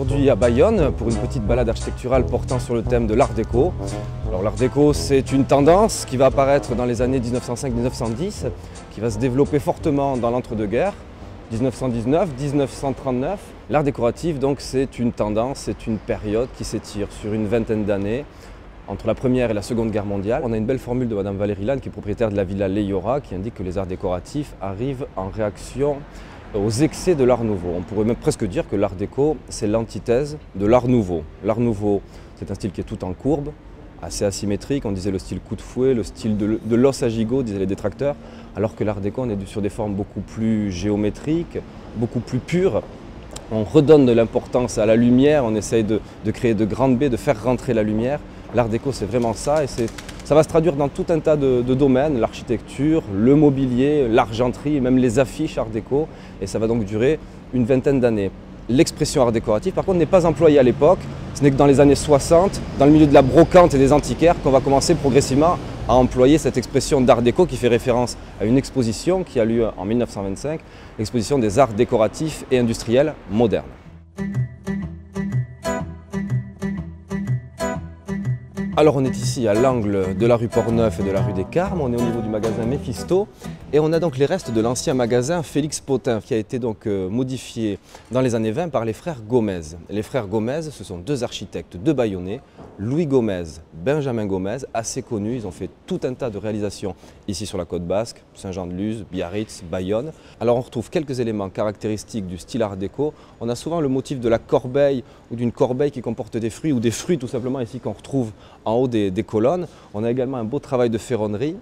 aujourd'hui à Bayonne pour une petite balade architecturale portant sur le thème de l'Art déco. Alors l'Art déco, c'est une tendance qui va apparaître dans les années 1905-1910, qui va se développer fortement dans l'entre-deux-guerres, 1919-1939. L'art décoratif, donc, c'est une tendance, c'est une période qui s'étire sur une vingtaine d'années, entre la Première et la Seconde Guerre mondiale. On a une belle formule de Madame Valérie Lannes, qui est propriétaire de la Villa Leora, qui indique que les arts décoratifs arrivent en réaction aux excès de l'art nouveau. On pourrait même presque dire que l'art déco, c'est l'antithèse de l'art nouveau. L'art nouveau, c'est un style qui est tout en courbe, assez asymétrique. On disait le style coup de fouet, le style de l'os à gigot, disaient les détracteurs. Alors que l'art déco, on est sur des formes beaucoup plus géométriques, beaucoup plus pures. On redonne de l'importance à la lumière, on essaye de créer de grandes baies, de faire rentrer la lumière. L'art déco, c'est vraiment ça, et ça va se traduire dans tout un tas de domaines, l'architecture, le mobilier, l'argenterie, même les affiches art déco, et ça va donc durer une vingtaine d'années. L'expression art décoratif, par contre, n'est pas employée à l'époque, ce n'est que dans les années 60, dans le milieu de la brocante et des antiquaires, qu'on va commencer progressivement à employer cette expression d'art déco qui fait référence à une exposition qui a lieu en 1925, l'exposition des arts décoratifs et industriels modernes. Alors on est ici à l'angle de la rue Port-Neuf et de la rue des Carmes, on est au niveau du magasin Mephisto et on a donc les restes de l'ancien magasin Félix Potin qui a été donc modifié dans les années 20 par les frères Gomez. Les frères Gomez, ce sont deux architectes de Bayonnais, Louis Gomez, Benjamin Gomez, assez connus, ils ont fait tout un tas de réalisations ici sur la côte basque, Saint-Jean-de-Luz, Biarritz, Bayonne. Alors on retrouve quelques éléments caractéristiques du style art déco, on a souvent le motif de la corbeille ou d'une corbeille qui comporte des fruits ou des fruits tout simplement ici qu'on retrouve en haut des colonnes. On a également un beau travail de ferronnerie.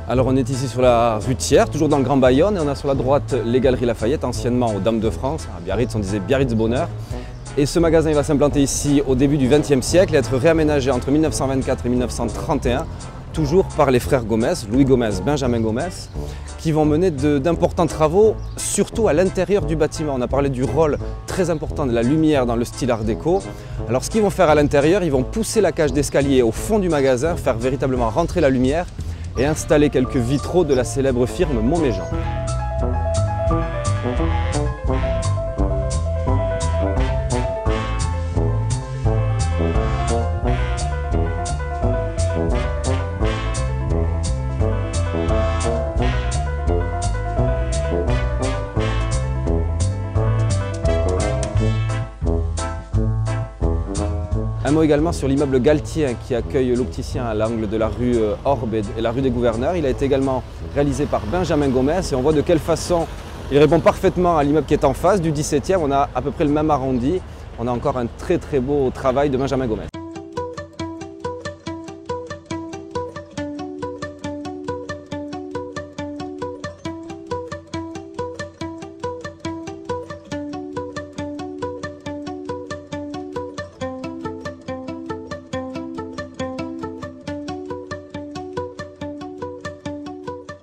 Alors on est ici sur la rue Thiers, toujours dans le Grand Bayonne, et on a sur la droite les Galeries Lafayette, anciennement aux Dames de France. À Biarritz, on disait Biarritz Bonheur. Et ce magasin il va s'implanter ici au début du XXe siècle et être réaménagé entre 1924 et 1931, toujours par les frères Gomez, Louis Gomez, Benjamin Gomez, qui vont mener d'importants travaux, surtout à l'intérieur du bâtiment. On a parlé du rôle très important de la lumière dans le style art déco. Alors ce qu'ils vont faire à l'intérieur, ils vont pousser la cage d'escalier au fond du magasin, faire véritablement rentrer la lumière et installer quelques vitraux de la célèbre firme Montméjean. Un mot également sur l'immeuble Galtier qui accueille l'opticien à l'angle de la rue Orbe et la rue des Gouverneurs. Il a été également réalisé par Benjamin Gomez et on voit de quelle façon il répond parfaitement à l'immeuble qui est en face du 17e. On a à peu près le même arrondi. On a encore un très beau travail de Benjamin Gomez.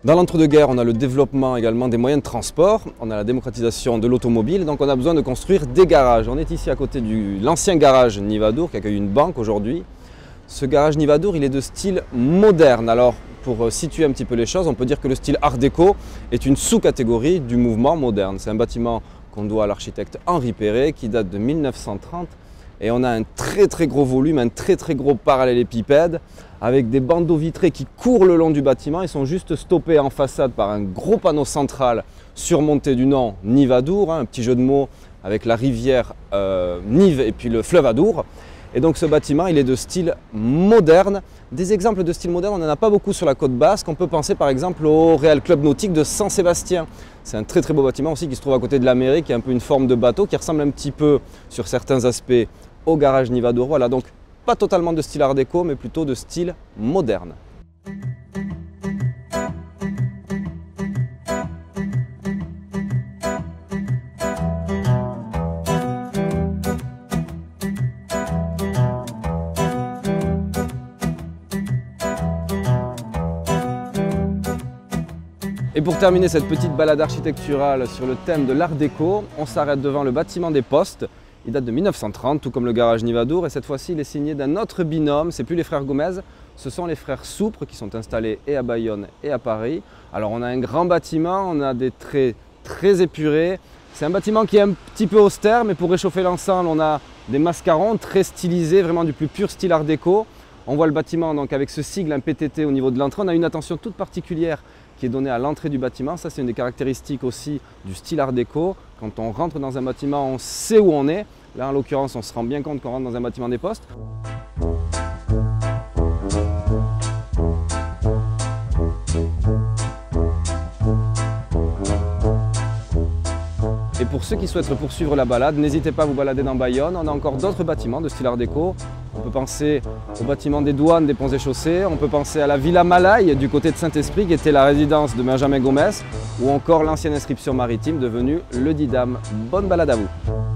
Dans l'entre-deux-guerres, on a le développement également des moyens de transport, on a la démocratisation de l'automobile, donc on a besoin de construire des garages. On est ici à côté de l'ancien garage Nivadour qui accueille une banque aujourd'hui. Ce garage Nivadour, il est de style moderne. Alors, pour situer un petit peu les choses, on peut dire que le style art déco est une sous-catégorie du mouvement moderne. C'est un bâtiment qu'on doit à l'architecte Henri Perret qui date de 1930. Et on a un très gros volume, un très gros parallélépipède avec des bandeaux vitrés qui courent le long du bâtiment. Ils sont juste stoppés en façade par un gros panneau central surmonté du nom Nivadour, un petit jeu de mots avec la rivière Nive et puis le fleuve Adour. Et donc ce bâtiment, il est de style moderne. Des exemples de style moderne, on n'en a pas beaucoup sur la côte basque. On peut penser par exemple au Real Club Nautique de Saint-Sébastien. C'est un très beau bâtiment aussi qui se trouve à côté de la mairie, qui a un peu une forme de bateau, qui ressemble un petit peu sur certains aspects au garage Nivadour. Voilà, donc pas totalement de style art déco, mais plutôt de style moderne. pour terminer cette petite balade architecturale sur le thème de l'Art déco, on s'arrête devant le bâtiment des Postes. Il date de 1930, tout comme le garage Nivadour, et cette fois-ci il est signé d'un autre binôme, c'est plus les frères Gomez, ce sont les frères Soupre qui sont installés et à Bayonne et à Paris. Alors on a un grand bâtiment, on a des traits très épurés, c'est un bâtiment qui est un petit peu austère, mais pour réchauffer l'ensemble on a des mascarons très stylisés, vraiment du plus pur style Art déco. On voit le bâtiment donc avec ce sigle, un PTT au niveau de l'entrée, on a une attention toute particulière qui est donnée à l'entrée du bâtiment. Ça c'est une des caractéristiques aussi du style Art déco. Quand on rentre dans un bâtiment, on sait où on est. Là en l'occurrence, on se rend bien compte qu'on rentre dans un bâtiment des Postes. Et pour ceux qui souhaitent poursuivre la balade, n'hésitez pas à vous balader dans Bayonne. On a encore d'autres bâtiments de style Art déco. On peut penser au bâtiment des douanes des Ponts et Chaussées, on peut penser à la Villa Malaï du côté de Saint-Esprit qui était la résidence de Benjamin Gomez, ou encore l'ancienne inscription maritime devenue le Didam. Bonne balade à vous!